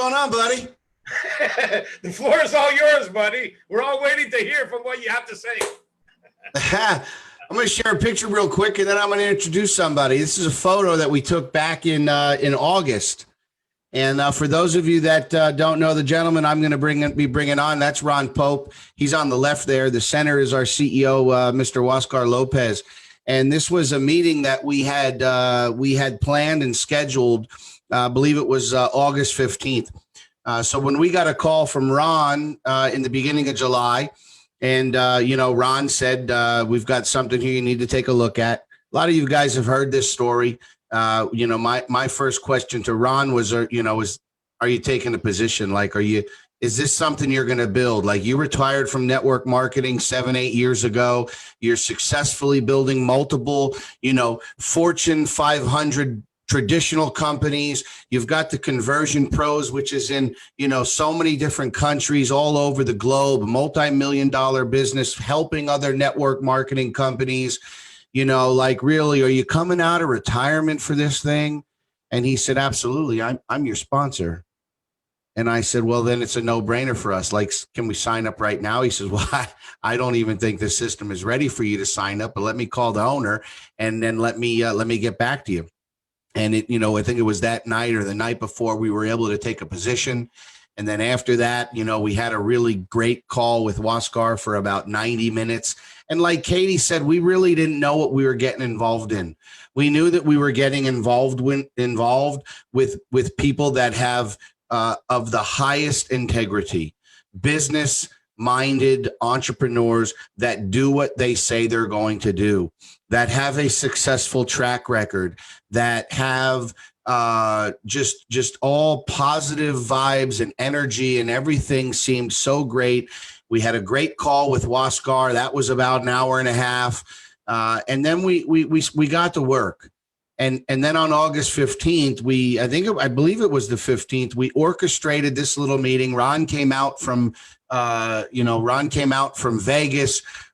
going on, buddy? The floor is all yours, buddy. We're all waiting to hear from what you have to say. I'm going to share a picture real quick, and then I'm going to introduce somebody. This is a photo that we took back in August. And for those of you that don't know the gentleman I'm going to be bringing on, that's Ron Pope. He's on the left there. The center is our CEO, Mr. Huascar Lopez. And this was a meeting that we had planned and scheduled. I believe it was August 15th. So when we got a call from Ron in the beginning of July, and, Ron said, we've got something here you need to take a look at. A lot of you guys have heard this story. My first question to Ron was, are you taking a position? Like, is this something you're going to build? Like, you retired from network marketing 7-8 years ago. You're successfully building multiple, Fortune 500 traditional companies. You've got the Conversion Pros, which is in, so many different countries all over the globe, multi-million-dollar business, helping other network marketing companies. Really, are you coming out of retirement for this thing? And he said, absolutely. I'm your sponsor. And I said, well, then it's a no-brainer for us. Like, can we sign up right now? He says, well, I don't even think the system is ready for you to sign up, but let me call the owner and then let me get back to you. And I think it was that night or the night before we were able to take a position. And then after that, we had a really great call with Huascar for about 90 minutes. And like Katie said, we really didn't know what we were getting involved in. We knew that we were getting involved with people that have of the highest integrity, business-minded entrepreneurs that do what they say they're going to do, that have a successful track record, that have just all positive vibes and energy, and everything seemed so great. We had a great call with Huascar. That was about an hour and a half. And then we got to work. And then on August 15th, I believe it was the 15th, we orchestrated this little meeting. Ron came out from Vegas.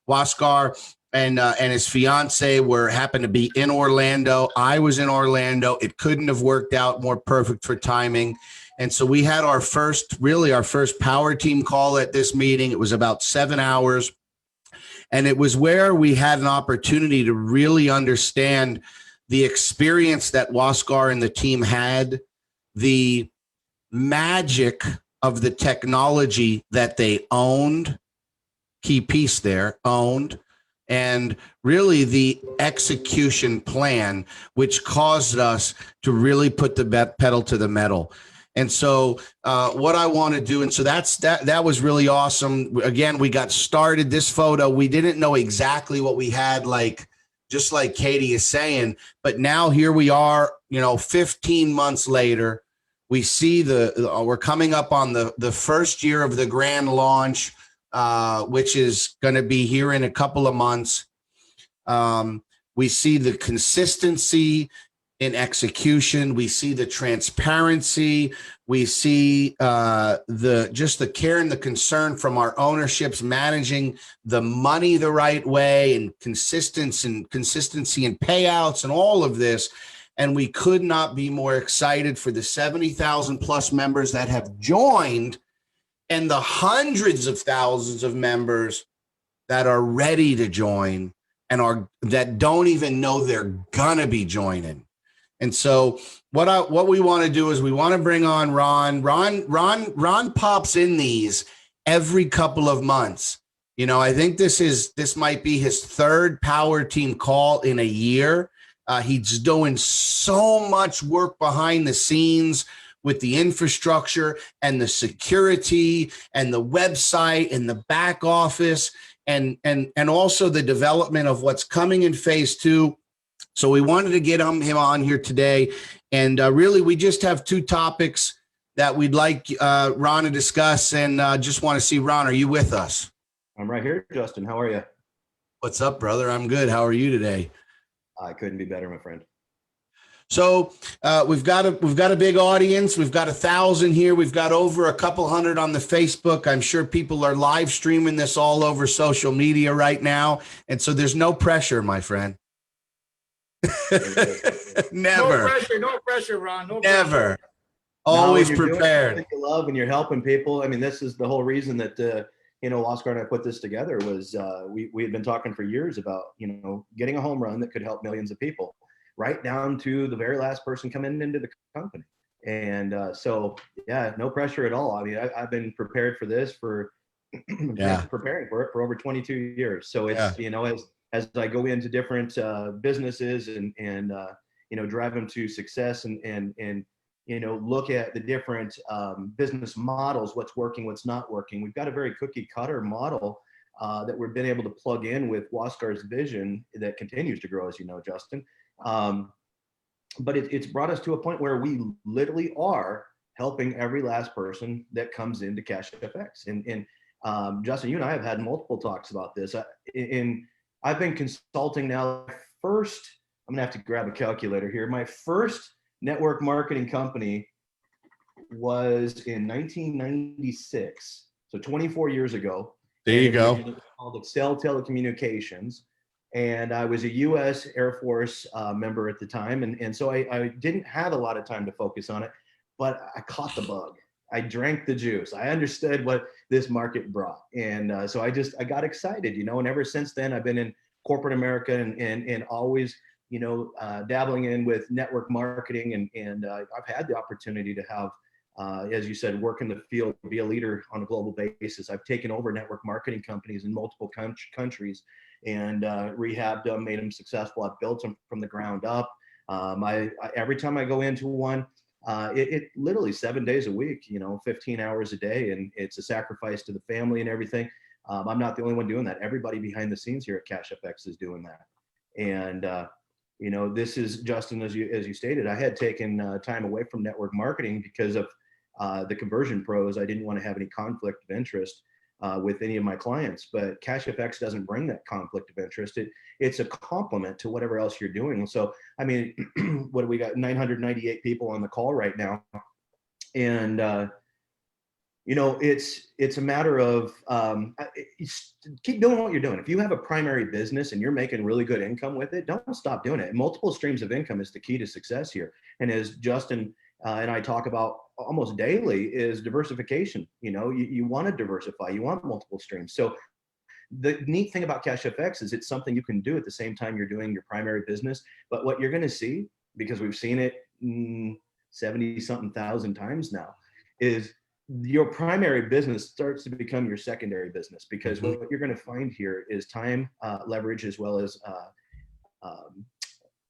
Huascar and his fiance happened to be in Orlando. I was in Orlando. It couldn't have worked out more perfect for timing. And so we had our first power team call at this meeting. It was about 7 hours. And it was where we had an opportunity to really understand the experience that Huascar and the team had, the magic of the technology that they owned, key piece there, owned, and really the execution plan, which caused us to really put the pedal to the metal. And so what I want to do, and so that was really awesome. Again, we got started. This photo, we didn't know exactly what we had, just like Katie is saying, but now here we are, 15 months later. We see we're coming up on the first year of the grand launch, which is going to be here in a couple of months. We see the consistency in execution. We see the transparency. We see the care and the concern from our ownerships, managing the money the right way, and consistency and payouts and all of this. And we could not be more excited for the 70,000 plus members that have joined, and the hundreds of thousands of members that are ready to join and that don't even know they're gonna be joining. And so what we want to do is we want to bring on Ron. Ron pops in these every couple of months. I think this might be his third power team call in a year. He's doing so much work behind the scenes with the infrastructure and the security and the website and the back office and also the development of what's coming in phase 2. So we wanted to get him on here today. And really, we just have 2 topics that we'd like Ron to discuss. And just want to see, Ron, are you with us? I'm right here, Justin. How are you? What's up, brother? I'm good. How are you today? I couldn't be better, my friend. So we've got a big audience. We've got 1,000 here. We've got over a couple hundred on the Facebook. I'm sure people are live streaming this all over social media right now. And so there's no pressure, my friend. Never. No pressure, Ron. No Never. pressure. Always Now, when you're doing prepared. something you love and you're helping people. I mean, this is the whole reason that Oscar and I put this together was we had been talking for years about getting a home run that could help millions of people, right down to the very last person coming into the company. And so yeah, no pressure at all. I mean, I've been prepared for this for preparing for it for over 22 years. So it's as I go into different businesses and drive them to success and look at the different business models, what's working, what's not working. We've got a very cookie cutter model that we've been able to plug in with Wascar's vision that continues to grow, as you know, Justin. But it's brought us to a point where we literally are helping every last person that comes into Cash FX. And Justin, you and I have had multiple talks about this. I've been consulting now. First, I'm gonna have to grab a calculator here. My first network marketing company was in 1996, so 24 years ago. There you go. It was called Excel Telecommunications, and I was a U.S. Air Force member at the time, and so I didn't have a lot of time to focus on it, but I caught the bug. I drank the juice. I understood what this market brought, and so I got excited, and ever since then I've been in corporate America and always dabbling in with network marketing, and I've had the opportunity to have, as you said, work in the field, be a leader on a global basis. I've taken over network marketing companies in multiple countries and rehabbed them, made them successful. I've built them from the ground up. Every time I go into one, it literally 7 days a week, 15 hours a day, and it's a sacrifice to the family and everything. I'm not the only one doing that. Everybody behind the scenes here at Cash FX is doing that. And this is, Justin, as you stated, I had taken time away from network marketing because of the conversion pros. I didn't want to have any conflict of interest with any of my clients, but Cash FX doesn't bring that conflict of interest. It's a complement to whatever else you're doing. So, I mean, what do we got? 998 people on the call right now. And, it's a matter of keep doing what you're doing. If you have a primary business and you're making really good income with it, don't stop doing it. Multiple streams of income is the key to success here. And as Justin and I talk about almost daily, is diversification. You want to diversify, you want multiple streams. So the neat thing about Cash FX is it's something you can do at the same time you're doing your primary business. But what you're going to see, because we've seen it 70 something thousand times now, is your primary business starts to become your secondary business, because what you're going to find here is time leverage as well as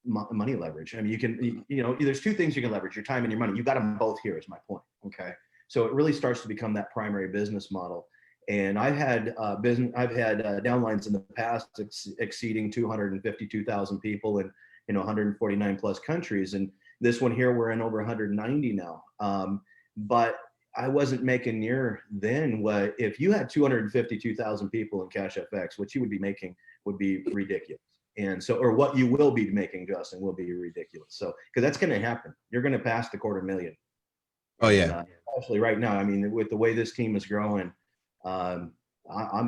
money leverage. I mean, you can, there's two things you can leverage: your time and your money. You've got them both here, is my point. Okay. So it really starts to become that primary business model. And I've had downlines in the past exceeding 252,000 people in 149 plus countries. And this one here, we're in over 190 now. But I wasn't making near then what, if you had 252,000 people in Cash FX, what you would be making would be ridiculous. And so, or what you will be making, Justin, will be ridiculous. So, because that's going to happen. You're going to pass the 250,000. Oh yeah. Especially right now. I mean, with the way this team is growing, I'm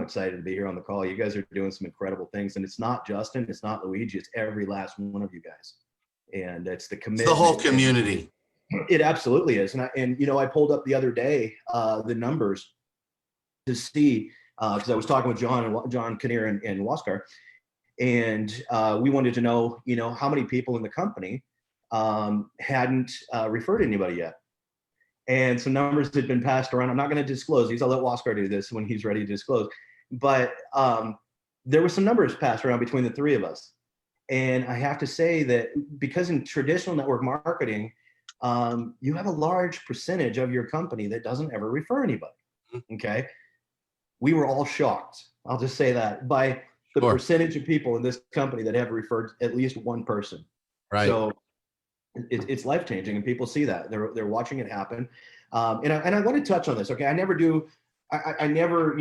excited to be here on the call. You guys are doing some incredible things, and it's not Justin, it's not Luigi, it's every last one of you guys. And it's the commitment. It's the whole community. It absolutely is. And I pulled up the other day the numbers to see, because I was talking with John Kinnear and Waskar, and we wanted to know, how many people in the company hadn't referred anybody yet. And some numbers had been passed around. I'm not going to disclose these. I'll let Waskar do this when he's ready to disclose. But there were some numbers passed around between the three of us. And I have to say that because in traditional network marketing, you have a large percentage of your company that doesn't ever refer anybody. Okay. We were all shocked, I'll just say that, by the percentage of people in this company that have referred at least one person. Right. So it's life-changing, and people see that. They're watching it happen. And I want to touch on this. Okay. I never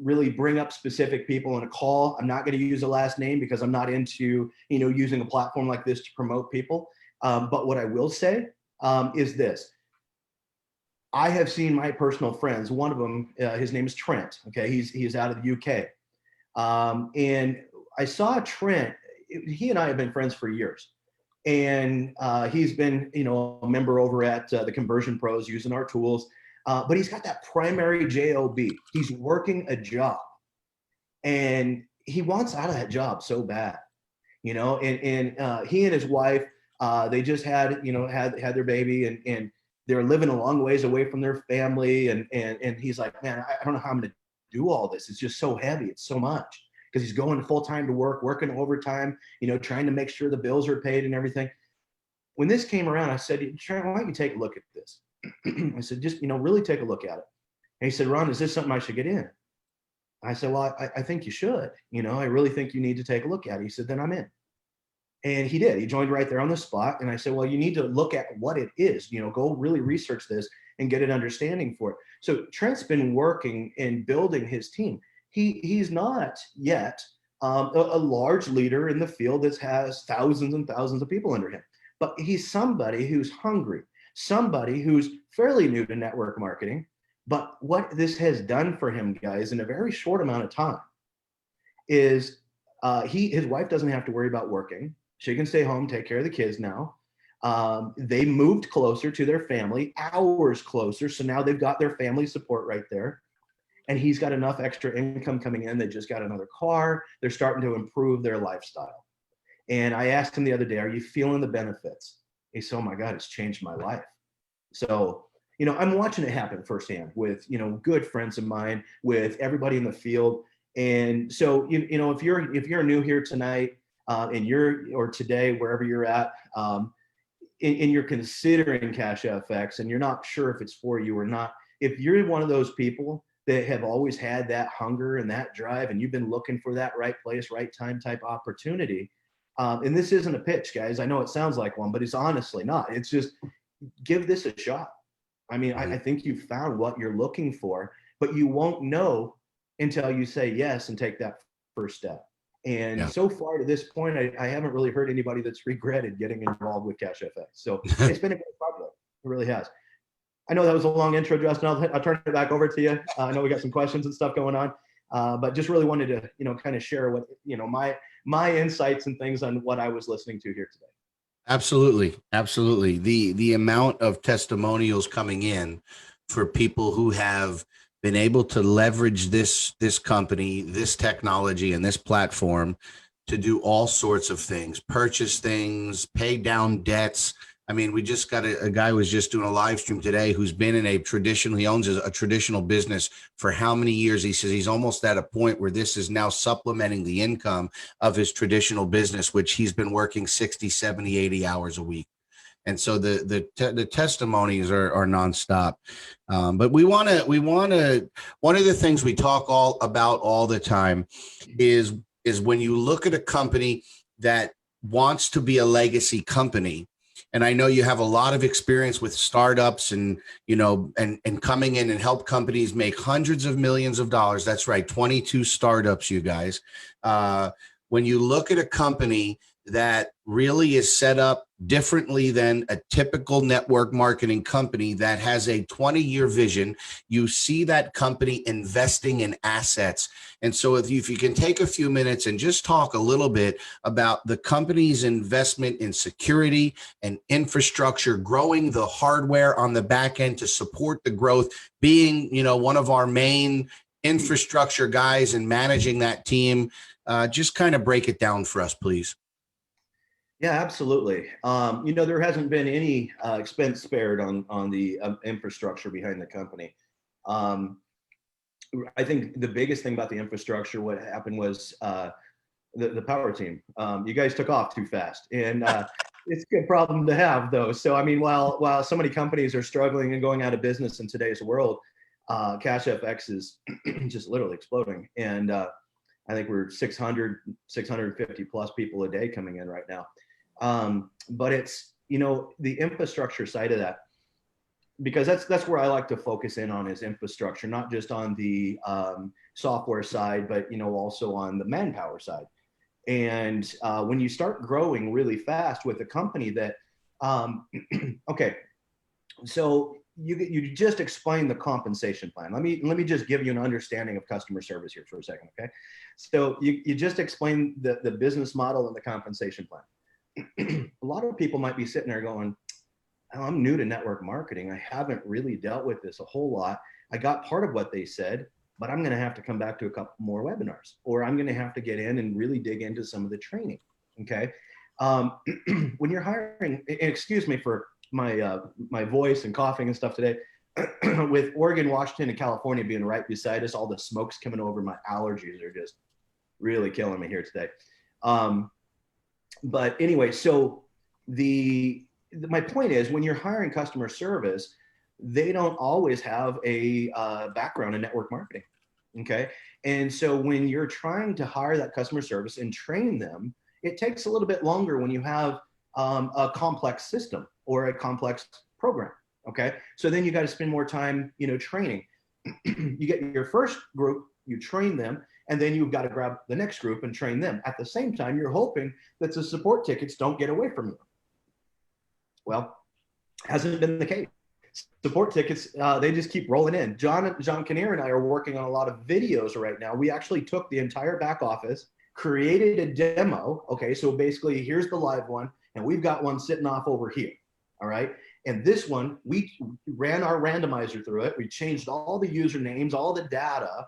really bring up specific people in a call. I'm not going to use a last name because I'm not into, using a platform like this to promote people. But what I will say is this. I have seen my personal friends. One of them, his name is Trent. Okay. He's out of the UK. And I saw Trent, he and I have been friends for years. And he's been, you know, a member over at the Conversion Pros using our tools. But he's got that primary job. He's working a job, and he wants out of that job so bad, you know. And he and his wife, they just had, you know, had their baby, and they're living a long ways away from their family. And he's like, man, I don't know how I'm going to do all this. It's just so heavy. It's so much, because he's going full time to work, working overtime, you know, trying to make sure the bills are paid and everything. When this came around, I said, Sharon, why don't you take a look at this? I said, just, you know, really take a look at it. And he said, Ron, is this something I should get in? I said, well, I think you should. You know, I really think you need to take a look at it. He said, then I'm in. And he did. He joined right there on the spot. And I said, well, you need to look at what it is. You know, go really research this and get an understanding for it. So Trent's been working and building his team. He's not yet a large leader in the field that has thousands and thousands of people under him. But he's somebody who's hungry, somebody who's fairly new to network marketing. But what this has done for him, guys, in a very short amount of time is his wife doesn't have to worry about working. She can stay home, take care of the kids now. They moved closer to their family, hours closer. So now they've got their family support right there. And he's got enough extra income coming in. They just got another car. They're starting to improve their lifestyle. And I asked him the other day, are you feeling the benefits? He said, oh my God, it's changed my life. So, you know, I'm watching it happen firsthand with, you know, good friends of mine, with everybody in the field. And so, you know, if you're new here tonight or today, wherever you're at, and you're considering Cash FX and you're not sure if it's for you or not, if you're one of those people that have always had that hunger and that drive, and you've been looking for that right place, right time type opportunity, and this isn't a pitch, guys. I know it sounds like one, but it's honestly not. It's just, give this a shot. I mean, I think you've found what you're looking for, but you won't know until you say yes and take that first step. And so far to this point, I haven't really heard anybody that's regretted getting involved with Cash FX. So it's been a great project. It really has. I know that was a long intro, Justin. I'll turn it back over to you. I know we got some questions and stuff going on, but just really wanted to, you know, kind of share what, you know, my insights and things on what I was listening to here today. Absolutely. Absolutely. The amount of testimonials coming in for people who have been able to leverage this company, this technology, and this platform to do all sorts of things, purchase things, pay down debts. I mean, we just got a guy who was just doing a live stream today who's been in he owns a traditional business for how many years? He says he's almost at a point where this is now supplementing the income of his traditional business, which he's been working 60, 70, 80 hours a week. And so the testimonies are nonstop. But we want to, one of the things we talk about all the time is when you look at a company that wants to be a legacy company. And I know you have a lot of experience with startups and, you know, and coming in and help companies make hundreds of millions of dollars. That's right. 22 startups, you guys. When you look at a company that really is set up differently than a typical network marketing company that has a 20-year vision, you see that company investing in assets. And so if you can take a few minutes and just talk a little bit about the company's investment in security and infrastructure, growing the hardware on the back end to support the growth, being, you know, one of our main infrastructure guys and managing that team, just kind of break it down for us, please. Yeah, absolutely. You know, there hasn't been any expense spared on the infrastructure behind the company. I think the biggest thing about the infrastructure, what happened was the power team. You guys took off too fast, and it's a good problem to have, though. So, I mean, while so many companies are struggling and going out of business in today's world, Cash FX is just literally exploding. And I think we're 650 plus people a day coming in right now. But it's, you know, the infrastructure side of that, because that's where I like to focus in on, is infrastructure, not just on the software side, but, you know, also on the manpower side. And when you start growing really fast with a company that, okay, so you just explained the compensation plan. Let me just give you an understanding of customer service here for a second, okay? So you just explained the business model and the compensation plan. a lot of people might be sitting there going, oh, I'm new to network marketing. I haven't really dealt with this a whole lot. I got part of what they said, but I'm going to have to come back to a couple more webinars, or I'm going to have to get in and really dig into some of the training. Okay. When you're hiring, excuse me for my, my voice and coughing and stuff today, with Oregon, Washington, and California being right beside us, all the smoke's coming over. My allergies are just really killing me here today. But anyway, so my point is, when you're hiring customer service, they don't always have a background in network marketing. Okay. And so when you're trying to hire that customer service and train them, it takes a little bit longer when you have a complex system or a complex program. Okay. So then you got to spend more time, training. You get your first group, you train them, and then you've got to grab the next group and train them. At the same time, you're hoping that the support tickets don't get away from you. Well, hasn't been the case. Support tickets, they just keep rolling in. John Kinnear and I are working on a lot of videos right now. We actually took the entire back office, created a demo. Okay, so basically here's the live one, and we've got one sitting off over here. All right. And this one, we ran our randomizer through it. We changed all the usernames, all the data,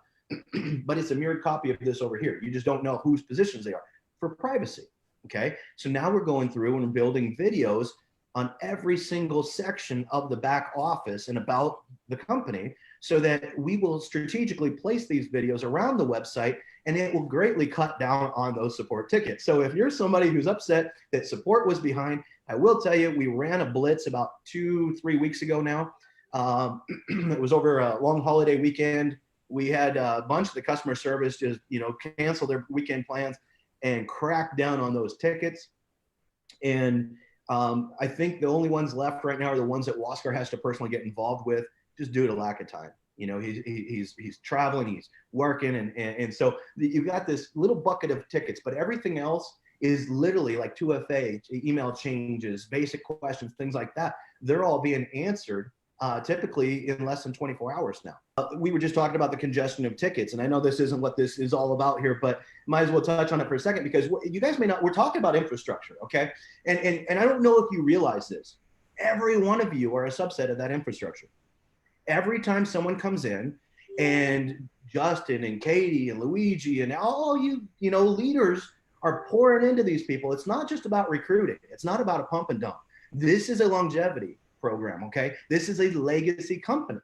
but it's a mirrored copy of this over here. You just don't know whose positions they are for privacy. Okay. So now we're going through and building videos on every single section of the back office and about the company, so that we will strategically place these videos around the website, and it will greatly cut down on those support tickets. So if you're somebody who's upset that support was behind, I will tell you, we ran a blitz about 2-3 weeks ago now. It was over a long holiday weekend. We had a bunch of the customer service just, cancel their weekend plans and crack down on those tickets. And I think the only ones left right now are the ones that Waskar has to personally get involved with, just due to lack of time. He's traveling, he's working, and so you've got this little bucket of tickets, but everything else is literally like 2FA, email changes, basic questions, things like that. They're all being answered typically in less than 24 hours now. We were just talking about the congestion of tickets, and I know this isn't what this is all about here, but might as well touch on it for a second, because you guys may not, we're talking about infrastructure, okay? And I don't know if you realize this. Every one of you are a subset of that infrastructure. Every time someone comes in, and Justin and Katie and Luigi and all you leaders are pouring into these people, it's not just about recruiting. It's not about a pump and dump. This is a longevity program, okay? This is a legacy company.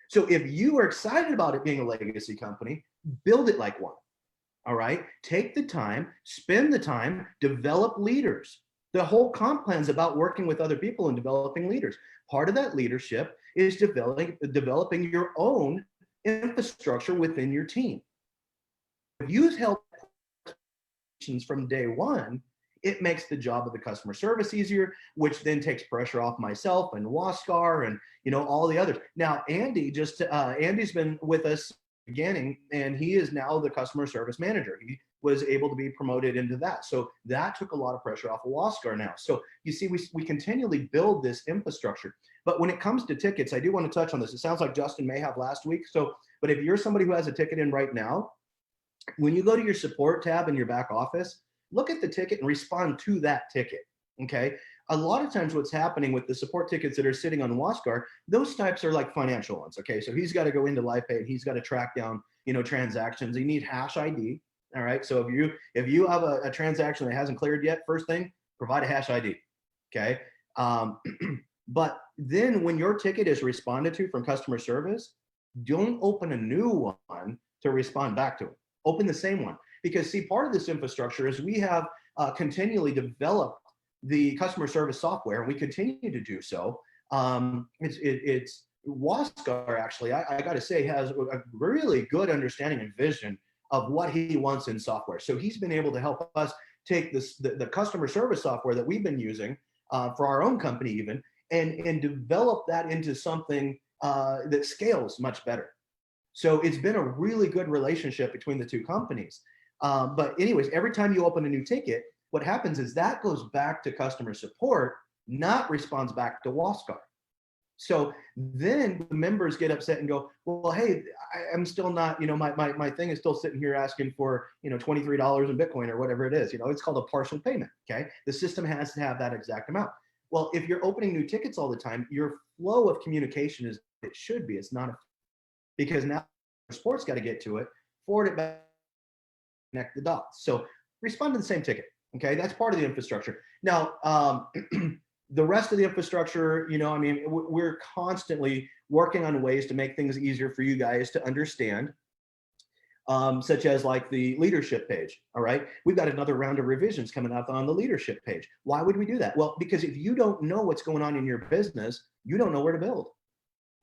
So if you are excited about it being a legacy company, build it like one, all right? Take the time, spend the time, develop leaders. The whole comp plan is about working with other people and developing leaders. Part of that leadership is developing your own infrastructure within your team. If you help from day one, it makes the job of the customer service easier, which then takes pressure off myself and Waskar and all the others. Now, Andy's been with us beginning, and he is now the customer service manager. He was able to be promoted into that. So that took a lot of pressure off of Waskar now. So you see, we continually build this infrastructure. But when it comes to tickets, I do want to touch on this. It sounds like Justin may have last week. But if you're somebody who has a ticket in right now, when you go to your support tab in your back office, look at the ticket and respond to that ticket, okay? A lot of times what's happening with the support tickets that are sitting on Waskar, those types are like financial ones, okay? So he's got to go into LifePay and he's got to track down, transactions. You need hash ID, all right? So if you have a transaction that hasn't cleared yet, first thing, provide a hash ID, okay? But then when your ticket is responded to from customer service, don't open a new one to respond back to it. Open the same one. Because see, part of this infrastructure is we have continually developed the customer service software, and we continue to do so. It's Waskar, actually, I got to say, has a really good understanding and vision of what he wants in software. So he's been able to help us take the customer service software that we've been using for our own company even, and develop that into something that scales much better. So it's been a really good relationship between the two companies. But anyways, every time you open a new ticket, what happens is that goes back to customer support, not responds back to Waskar. So then the members get upset and go, well, hey, I'm still not, my thing is still sitting here asking for, $23 in Bitcoin or whatever it is. It's called a partial payment. Okay. The system has to have that exact amount. Well, if you're opening new tickets all the time, your flow of communication is, it should be, it's not because now sports got to get to it, forward it back, connect the dots. So respond to the same ticket. Okay. That's part of the infrastructure. Now, the rest of the infrastructure, we're constantly working on ways to make things easier for you guys to understand, such as like the leadership page. All right. We've got another round of revisions coming up on the leadership page. Why would we do that? Well, because if you don't know what's going on in your business, you don't know where to build.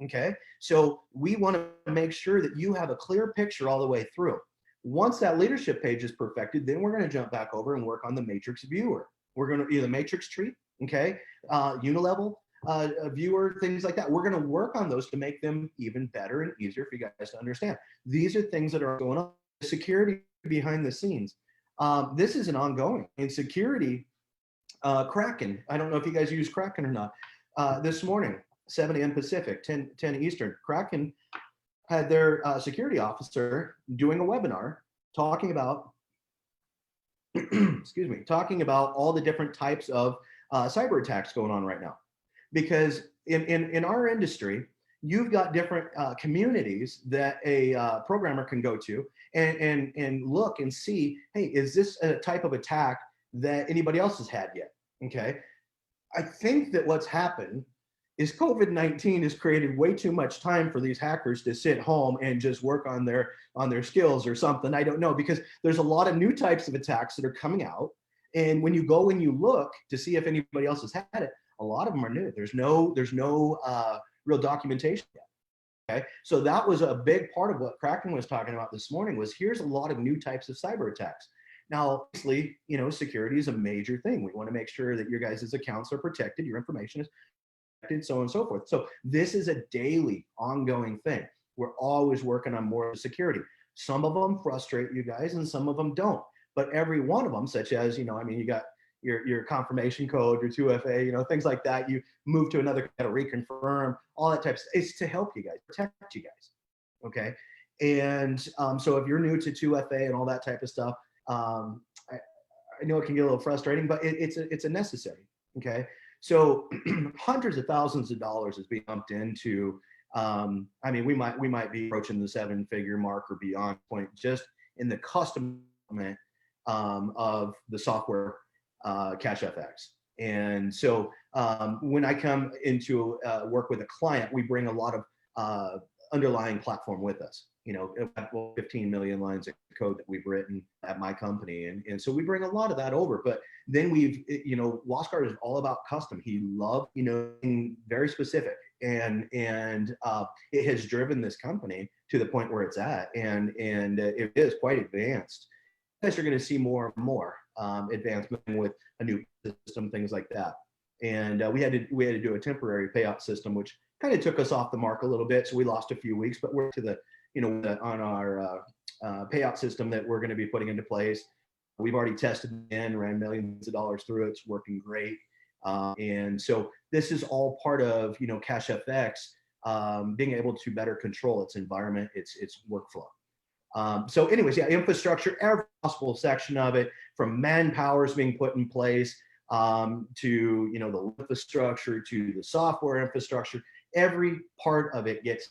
Okay. So we want to make sure that you have a clear picture all the way through. Once that leadership page is perfected, then we're going to jump back over and work on the matrix viewer. We're going to either matrix tree, okay, unilevel viewer, things like that. We're going to work on those to make them even better and easier for you guys to understand. These are things that are going on. Security behind the scenes. This is an ongoing. In security, Kraken, I don't know if you guys use Kraken or not. This morning, 7 a.m. Pacific, 10 Eastern, Kraken had their security officer doing a webinar talking about excuse me, talking about all the different types of cyber attacks going on right now. Because in our industry, you've got different communities that a programmer can go to and look and see, hey, is this a type of attack that anybody else has had yet? Okay. I think that what's happened is COVID-19 has created way too much time for these hackers to sit home and just work on their skills or something. I don't know, because there's a lot of new types of attacks that are coming out. And when you go and you look to see if anybody else has had it, a lot of them are new. There's no real documentation yet. Okay. So that was a big part of what Kraken was talking about this morning was here's a lot of new types of cyber attacks. Now, obviously, security is a major thing. We want to make sure that your guys' accounts are protected, your information is so on and so forth. So this is a daily ongoing thing. We're always working on more security. Some of them frustrate you guys and some of them don't, but every one of them, such as, you got your confirmation code, your 2FA, things like that. You move to another, to reconfirm, all that type of stuff. It's to help you guys, protect you guys. Okay. And so if you're new to 2FA and all that type of stuff, I know it can get a little frustrating, but it's a necessary. Okay. So hundreds of thousands of dollars is being pumped into, we might be approaching the 7-figure mark or beyond point just in the custom of the software CashFX. And so when I come into work with a client, we bring a lot of underlying platform with us. 15 million lines of code that we've written at my company. And so we bring a lot of that over, but then Waskar is all about custom. He loved, being very specific and it has driven this company to the point where it's at. And it is quite advanced. You guys are going to see more and more advancement with a new system, things like that. And we had to do a temporary payout system, which kind of took us off the mark a little bit. So we lost a few weeks, but we're to the on our payout system that we're going to be putting into place. We've already tested and ran millions of dollars through it. It's working great. And so this is all part of, CashFX being able to better control its environment, its workflow. So anyways, yeah, infrastructure, every possible section of it, from manpower is being put in place to, the infrastructure, to the software infrastructure, every part of it gets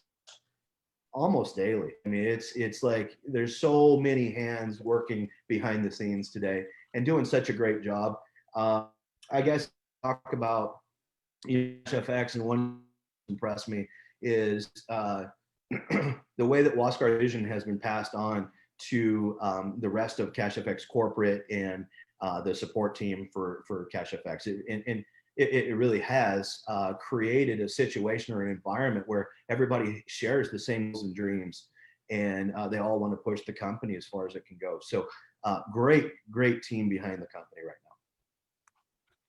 almost daily. It's like there's so many hands working behind the scenes today and doing such a great job. I guess talk about CFX, and one impressed me is the way that Waskar vision has been passed on to the rest of CashFX corporate and the support team for CashFX. It really has created a situation or an environment where everybody shares the same goals and dreams, and they all want to push the company as far as it can go. So great team behind the company right now.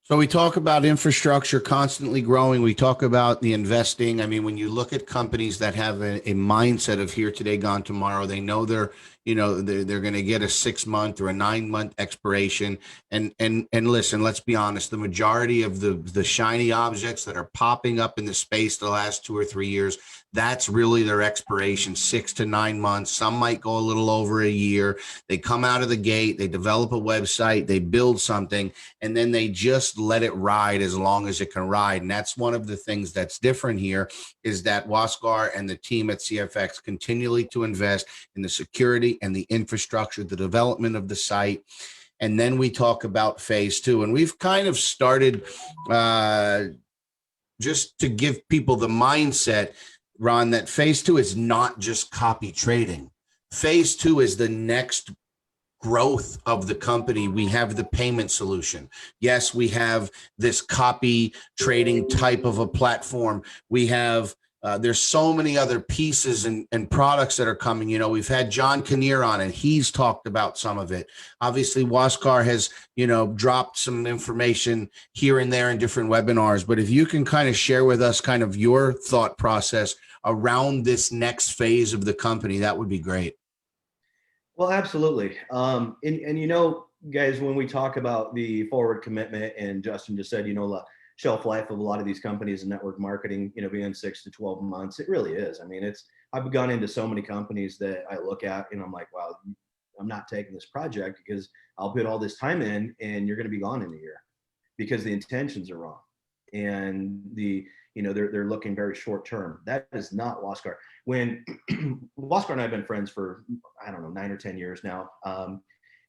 So we talk about infrastructure constantly growing. We talk about the investing. I mean, when you look at companies that have a mindset of here today, gone tomorrow, they know they're going to get a 6 month or a 9 month expiration. And listen, let's be honest. The majority of the shiny objects that are popping up in the space the last 2 or 3 years, that's really their expiration, 6 to 9 months. Some might go a little over a year. They come out of the gate, they develop a website, they build something, and then they just let it ride as long as it can ride. And that's one of the things that's different here, is that Waskar and the team at CFX continually to invest in the security and the infrastructure, the development of the site. And then we talk about phase two. And we've kind of started just to give people the mindset, Ron, that phase two is not just copy trading. Phase two is the next growth of the company. We have the payment solution. Yes, we have this copy trading type of a platform. We have there's so many other pieces and products that are coming. You know, we've had John Kinnear on, and he's talked about some of it. Obviously, Waskar has, dropped some information here and there in different webinars. But if you can kind of share with us kind of your thought process around this next phase of the company, that would be great. Well, absolutely. And guys, when we talk about the forward commitment, and Justin just said, the shelf life of a lot of these companies in network marketing, being 6 to 12 months, it really is. I mean, I've gone into so many companies that I look at and I'm like, wow, I'm not taking this project because I'll put all this time in and you're going to be gone in a year because the intentions are wrong. And they're looking very short term. That is not Waskar. When Waskar and I have been friends for, I don't know, 9 or 10 years now.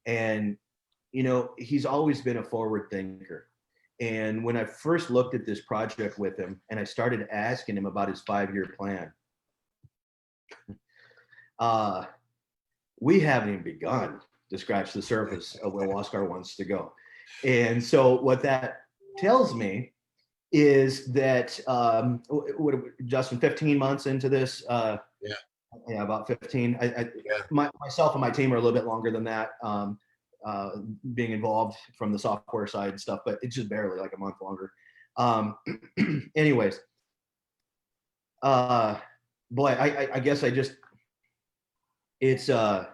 And he's always been a forward thinker. And when I first looked at this project with him and I started asking him about his 5-year plan, we haven't even begun to scratch the surface of where Waskar wants to go. And so what that tells me is that Justin, 15 months into this, about 15. Myself and my team are a little bit longer than that, being involved from the software side and stuff, but it's just barely like a month longer. Anyways, boy, I guess it's going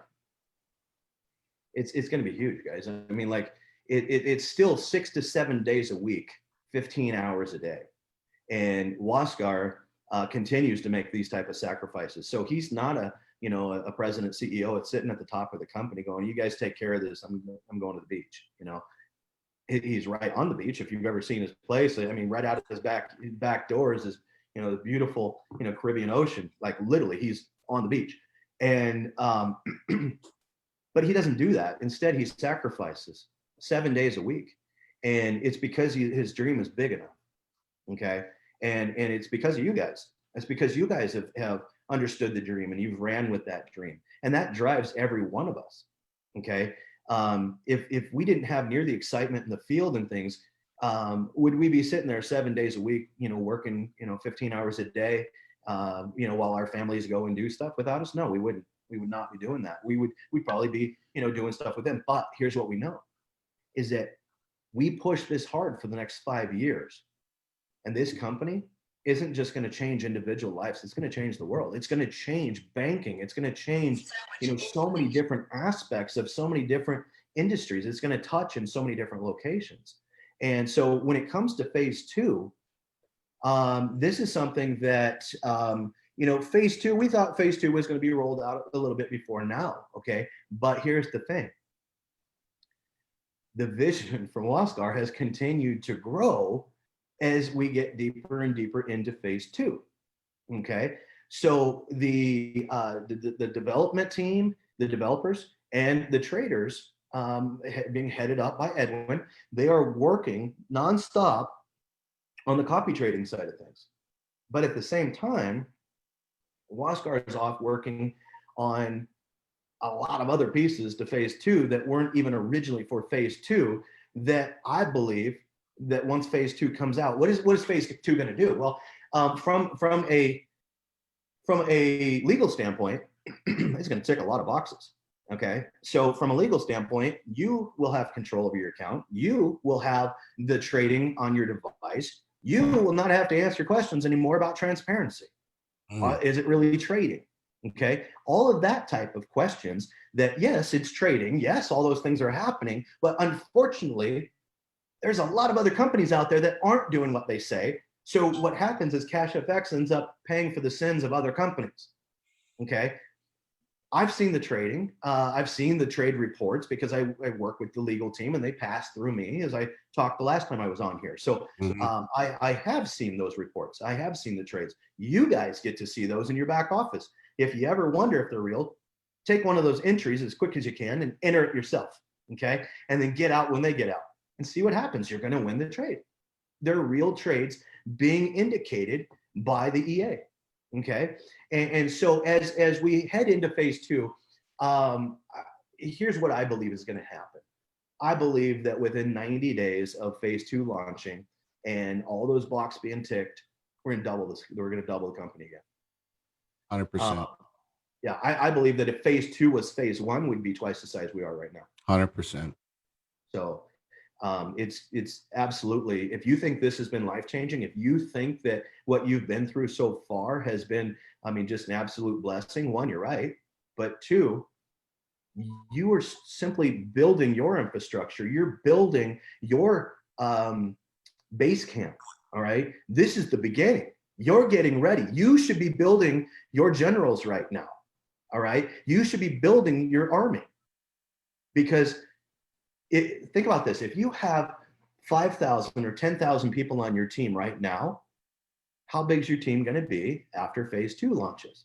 to be huge, guys. I mean, like it's still 6 to 7 days a week, 15 hours a day. And Waskar continues to make these type of sacrifices. So he's not a president, CEO. It's sitting at the top of the company going, you guys take care of this. I'm going to the beach. He's right on the beach. If you've ever seen his place, I mean, right out of his back doors is, the beautiful, Caribbean Ocean. Like literally he's on the beach. And, but he doesn't do that. Instead, he sacrifices 7 days a week. And it's because his dream is big enough. Okay. And it's because of you guys. It's because you guys have understood the dream and you've ran with that dream. And that drives every one of us. Okay. If we didn't have near the excitement in the field and things, would we be sitting there 7 days a week, working, 15 hours a day, while our families go and do stuff without us? No, we wouldn't. We would not be doing that. We'd probably be, doing stuff with them. But here's what we know is that we push this hard for the next 5 years. And this company isn't just going to change individual lives. It's going to change the world. It's going to change banking. It's going to change, so many different aspects of so many different industries. It's going to touch in so many different locations. And so when it comes to phase two, this is something that, phase two, we thought phase two was going to be rolled out a little bit before now. Okay. But here's the thing. The vision from Waskar has continued to grow as we get deeper and deeper into phase two. Okay. So the development team, the developers and the traders, being headed up by Edwin, they are working nonstop on the copy trading side of things. But at the same time, Waskar is off working on a lot of other pieces to phase two that weren't even originally for phase two, that I believe that once phase two comes out, what is phase two going to do? Well, from a legal standpoint, it's going to tick a lot of boxes. Okay. So from a legal standpoint, you will have control over your account. You will have the trading on your device. You will not have to answer questions anymore about transparency. Is it really trading? Okay. All of that type of questions that, yes, it's trading. Yes, all those things are happening. But unfortunately, there's a lot of other companies out there that aren't doing what they say. So what happens is CashFX ends up paying for the sins of other companies. Okay. I've seen the trading. I've seen the trade reports because I work with the legal team and they pass through me, as I talked the last time I was on here. So I have seen those reports. I have seen the trades. You guys get to see those in your back office. If you ever wonder if they're real, take one of those entries as quick as you can and enter it yourself. Okay. And then get out when they get out and see what happens. You're going to win the trade. They're real trades being indicated by the EA. Okay. And so as we head into phase two, here's what I believe is going to happen. I believe that within 90 days of phase two launching and all those blocks being ticked, we're going to double this. We're going to double the company again. 100%. Yeah, I believe that if phase two was phase one, we'd be twice the size we are right now. 100%. So it's absolutely, if you think this has been life-changing, if you think that what you've been through so far has been, I mean, just an absolute blessing, one, you're right. But two, you are simply building your infrastructure. You're building your base camp. All right. This is the beginning. You're getting ready. You should be building your generals right now. All right. You should be building your army, because think about this. If you have 5,000 or 10,000 people on your team right now, how big is your team going to be after phase two launches?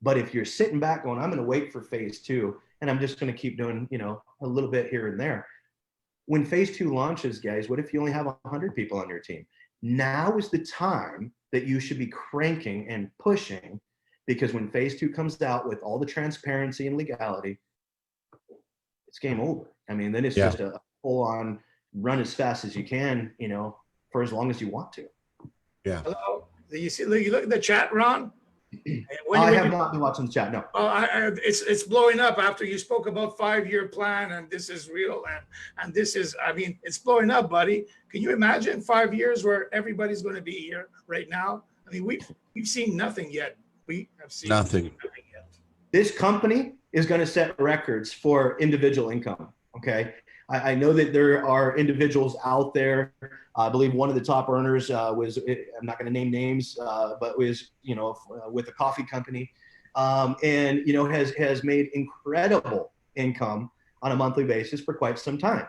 But if you're sitting back going, I'm going to wait for phase two and I'm just going to keep doing, you know, a little bit here and there. When phase two launches, guys, what if you only have 100 people on your team? Now is the time that you should be cranking and pushing, because when phase two comes out with all the transparency and legality, it's game over. I mean, then it's just a full on run as fast as you can, you know, for as long as you want to. Yeah. Hello. You see, you look at the chat, Ron. I have not been watching the chat. No. It's blowing up after you spoke about 5-year plan, and this is real, and this is, I mean, it's blowing up, buddy. Can you imagine 5 years where everybody's going to be here right now? I mean, we've seen nothing yet. We have seen nothing yet. This company is going to set records for individual income. Okay. I know that there are individuals out there. I believe one of the top earners was, I'm not going to name names, but was, you know, with a coffee company, and, you know, has made incredible income on a monthly basis for quite some time.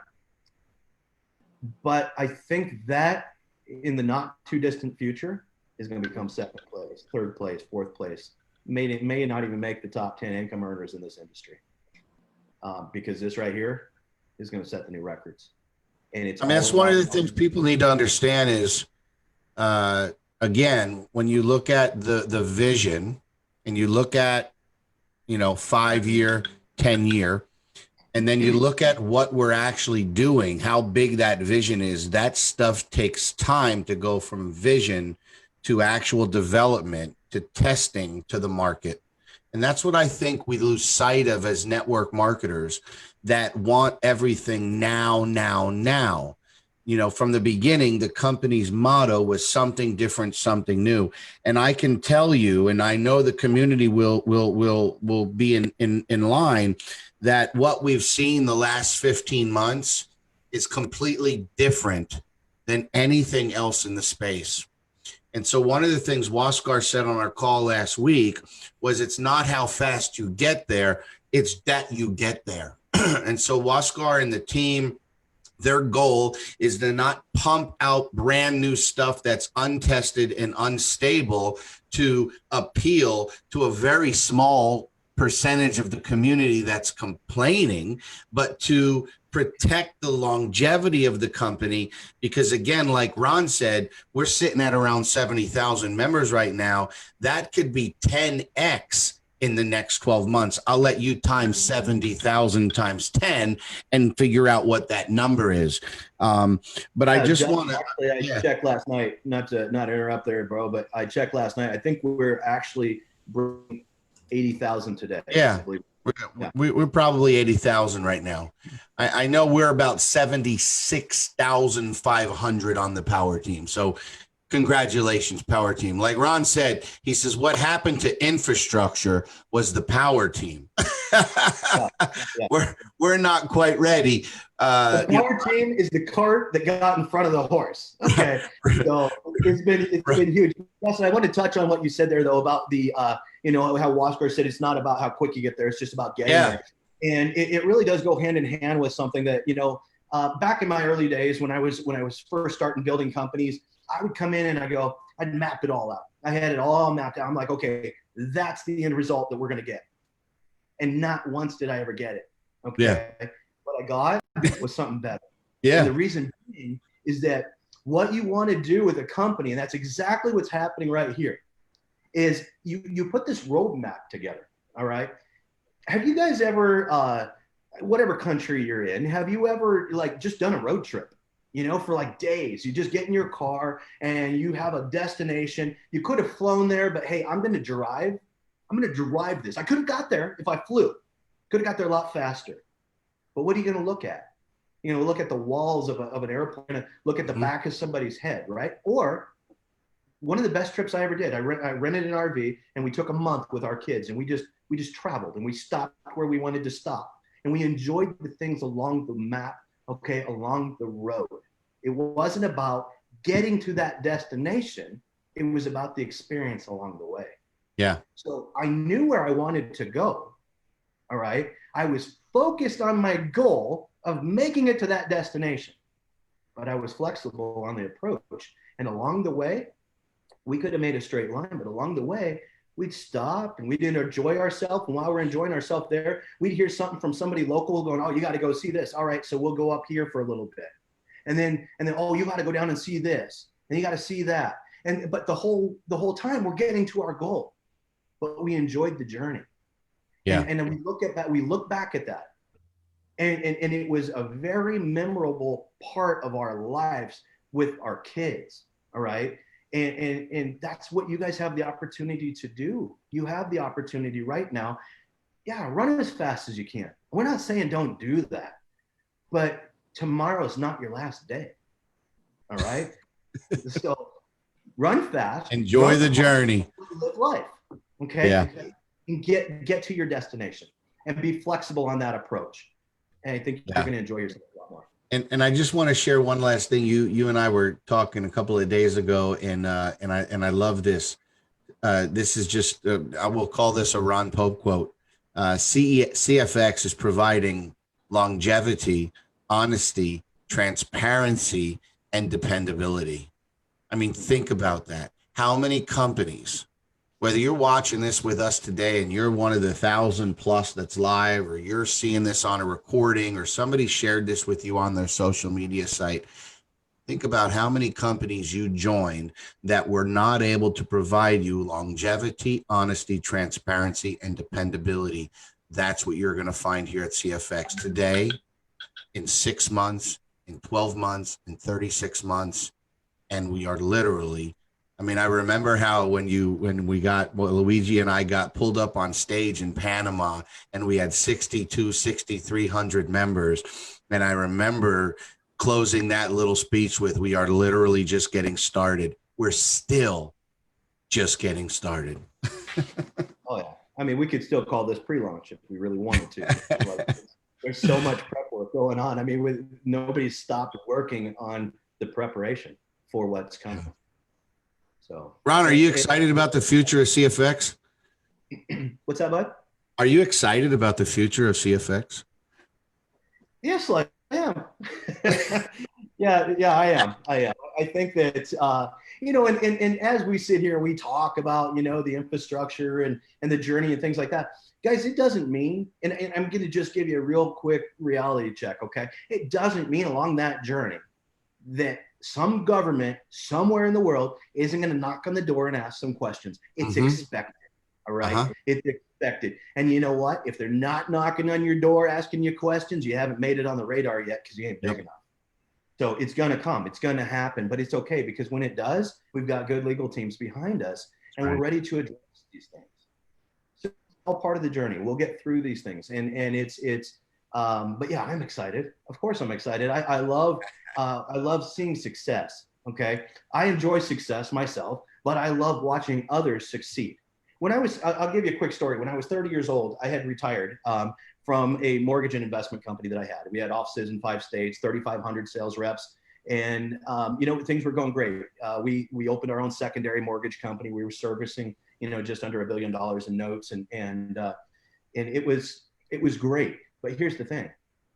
But I think that in the not too distant future is going to become second place, third place, fourth place. May not even make the top 10 income earners in this industry, because this right here is going to set the new records. And it's, I mean, that's one of the things people need to understand is, again, when you look at the vision and you look at, you know, 5-year, 10-year, and then you look at what we're actually doing, how big that vision is, that stuff takes time to go from vision to actual development to testing to the market. And that's what I think we lose sight of as network marketers that want everything now. You know, from the beginning, the company's motto was something different, something new. And I can tell you, and I know the community will be in line, that what we've seen the last 15 months is completely different than anything else in the space. And so one of the things Waskar said on our call last week was, it's not how fast you get there, it's that you get there. And so Waskar and the team, their goal is to not pump out brand new stuff that's untested and unstable to appeal to a very small percentage of the community that's complaining, but to protect the longevity of the company. Because again, like Ron said, we're sitting at around 70,000 members right now. That could be 10x in the next 12 months. I'll let you times 70,000 times 10 and figure out what that number is. But I just want to, I checked last night, not interrupt there, bro, but I checked last night. I think we're actually bringing 80,000 today. Yeah. Yeah. We're probably 80,000 right now. I know we're about 76,500 on the power team. So congratulations, power team. Like Ron said, he says, what happened to infrastructure was the power team. Yeah. Yeah. We're not quite ready. The power team is the cart that got in front of the horse. Okay. So it's been huge. Plus, I want to touch on what you said there though about the you know, how Waskar said it's not about how quick you get there, it's just about getting there. And it really does go hand in hand with something that, you know, back in my early days when I was first starting building companies, I would come in and I'd map it all out. I had it all mapped out. I'm like, okay, that's the end result that we're going to get. And not once did I ever get it. Okay. Yeah. What I got was something better. Yeah. And the reason being is that what you want to do with a company, and that's exactly what's happening right here, is you put this roadmap together. All right. Have you guys ever, whatever country you're in, have you ever like just done a road trip? You know, for like days, you just get in your car and you have a destination. You could have flown there, but hey, I'm going to drive this. I could have got there if I flew. Could have got there a lot faster. But what are you going to look at? You know, look at the walls of an airplane, look at the back of somebody's head, right? Or one of the best trips I ever did, I rented an RV and we took a month with our kids and we just traveled and we stopped where we wanted to stop. And we enjoyed the things along the map, okay, along the road. It wasn't about getting to that destination. It was about the experience along the way. Yeah. So I knew where I wanted to go. All right. I was focused on my goal of making it to that destination, but I was flexible on the approach. And along the way, we could have made a straight line, but along the way, we'd stop and we'd enjoy ourselves. And while we're enjoying ourselves there, we'd hear something from somebody local going, oh, you got to go see this. All right. So we'll go up here for a little bit. And then, oh, you got to go down and see this. And you got to see that. But the whole time we're getting to our goal, but we enjoyed the journey. Yeah. And then we look back at that. And it was a very memorable part of our lives with our kids. All right. And that's what you guys have the opportunity to do. You have the opportunity right now. Yeah, run as fast as you can. We're not saying don't do that, but tomorrow's not your last day. All right. So run fast. Enjoy the journey. Live life. Okay. Yeah. And get to your destination and be flexible on that approach. And I think you're going to enjoy yourself a lot more. And I just want to share one last thing. You and I were talking a couple of days ago, and I love this. This is just I will call this a Ron Pope quote. CFX is providing longevity, honesty, transparency, and dependability. I mean, think about that. How many companies, whether you're watching this with us today and you're one of the 1,000+ that's live, or you're seeing this on a recording, or somebody shared this with you on their social media site, think about how many companies you joined that were not able to provide you longevity, honesty, transparency, and dependability. That's what you're going to find here at CFX today, in 6 months, in 12 months, in 36 months. And we are literally, I mean, I remember how Luigi and I got pulled up on stage in Panama and we had 6,300 members. And I remember closing that little speech with, we are literally just getting started. We're still just getting started. Oh, yeah. I mean, we could still call this pre-launch if we really wanted to. Like, there's so much prep work going on. I mean, nobody's stopped working on the preparation for what's coming. So, Ron, are you excited about the future of CFX? What's that, bud? Are you excited about the future of CFX? Yes, I am. yeah, I am. I think that, you know, and as we sit here, we talk about, you know, the infrastructure and the journey and things like that. Guys, it doesn't mean, and I'm going to just give you a real quick reality check, okay? It doesn't mean along that journey that some government somewhere in the world isn't going to knock on the door and ask some questions. It's expected, all right? It's expected. And you know what? If they're not knocking on your door asking you questions, you haven't made it on the radar yet because you ain't big enough. So it's going to come. It's going to happen. But it's okay, because when it does, we've got good legal teams behind us, and we're ready to address these things. So all part of the journey. We'll get through these things, and but yeah, I'm excited. Of course, I'm excited. I love seeing success. Okay, I enjoy success myself, but I love watching others succeed. I'll give you a quick story. When I was 30 years old, I had retired from a mortgage and investment company that I had. We had offices in 5 states, 3,500 sales reps. And, things were going great. We opened our own secondary mortgage company. We were servicing, just under $1 billion in notes. And it was great. But here's the thing.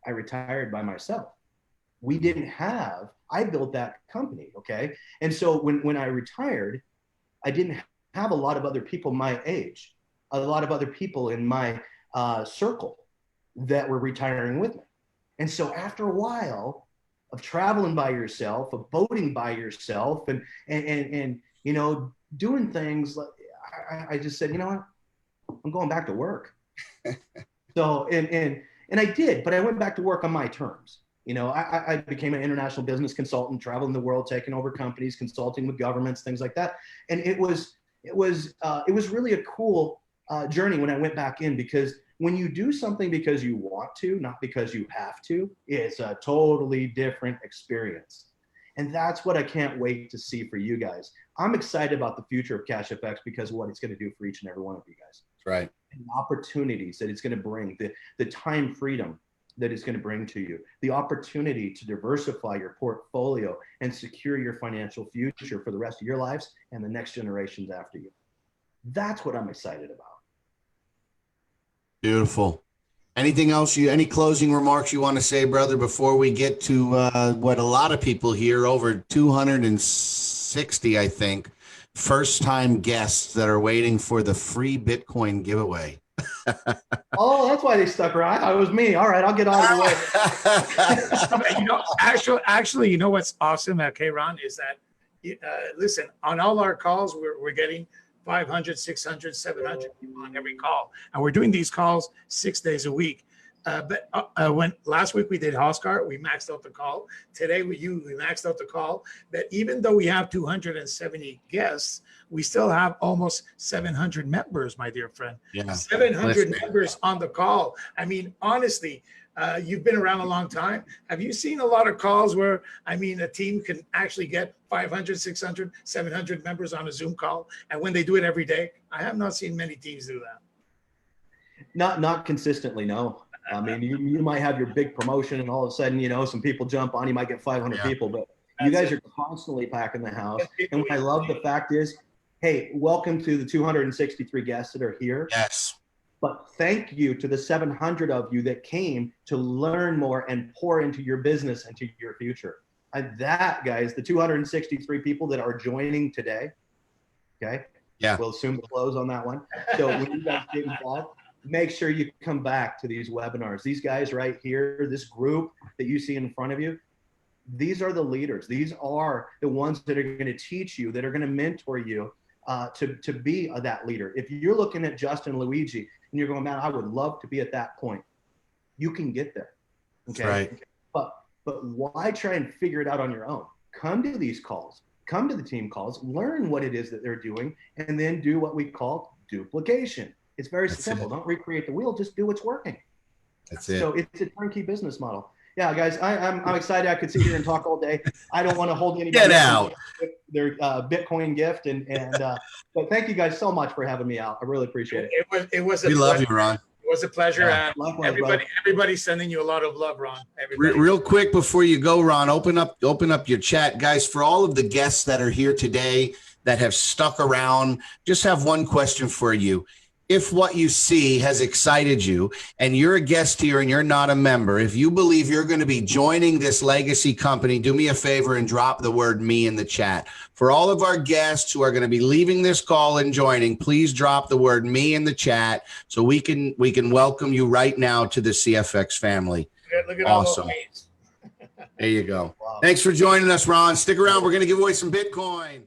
I retired by myself. I built that company. Okay. And so when I retired, I didn't have a lot of other people my age, a lot of other people in my circle that were retiring with me. And so after a while of traveling by yourself, of boating by yourself, and doing things, I just said, you know what, I'm going back to work. So and I did, but I went back to work on my terms. I became an international business consultant, traveling the world, taking over companies, consulting with governments, things like that. And it was really a cool journey when I went back in, because when you do something because you want to, not because you have to, it's a totally different experience. And that's what I can't wait to see for you guys. I'm excited about the future of CashFX because of what it's going to do for each and every one of you guys. That's right. And the opportunities that it's going to bring, the time freedom that it's going to bring to you, the opportunity to diversify your portfolio and secure your financial future for the rest of your lives and the next generations after you. That's what I'm excited about. Beautiful. Anything else any closing remarks you want to say, brother, before we get to what a lot of people here, over 260, I think, first-time guests that are waiting for the free Bitcoin giveaway. Oh, that's why they stuck around. It was me. All right, I'll get out of the way. Actually, what's awesome at Ron is that, listen, on all our calls, we're getting 500, 600, 700 people on every call. And we're doing these calls 6 days a week. But when last week we did Oscar, we maxed out the call. Today we maxed out the call. That even though we have 270 guests, we still have almost 700 members, my dear friend. Yeah. 700 members on the call. I mean, honestly, you've been around a long time. Have you seen a lot of calls where, a team can actually get 500, 600, 700 members on a Zoom call? And when they do it every day, I have not seen many teams do that. Not consistently, no. You might have your big promotion and all of a sudden, some people jump on, you might get 500 people, but you guys are constantly packing the house. And what I love the fact is, hey, welcome to the 263 guests that are here. Yes. But thank you to the 700 of you that came to learn more and pour into your business and to your future. And that, guys, the 263 people that are joining today, okay? Yeah. We'll assume the close on that one. So when you guys get involved, make sure you come back to these webinars. These guys right here, this group that you see in front of you, these are the leaders. These are the ones that are going to teach you, that are going to mentor you to be that leader. If you're looking at Justin, Luigi, and you're going, man, I would love to be at that point, you can get there. Okay. Right. But why try and figure it out on your own? Come to these calls, come to the team calls, learn what it is that they're doing, and then do what we call duplication. It's very simple. Don't recreate the wheel, just do what's working. That's it. So it's a turnkey business model. Yeah, guys, I'm excited. I could sit here and talk all day. I don't want to hold anybody Get out. Their Bitcoin gift, but thank you guys so much for having me out. I really appreciate it. It was. We love you, Ron. It was a pleasure. Yeah, likewise, everybody's sending you a lot of love, Ron. Real quick before you go, Ron, open up your chat, guys. For all of the guests that are here today that have stuck around, just have one question for you. If what you see has excited you and you're a guest here and you're not a member, if you believe you're going to be joining this legacy company, do me a favor and drop the word me in the chat. For all of our guests who are going to be leaving this call and joining, please drop the word me in the chat so we can welcome you right now to the CFX family. Look at awesome. All those there you go. Wow. Thanks for joining us, Ron. Stick around. We're going to give away some Bitcoin.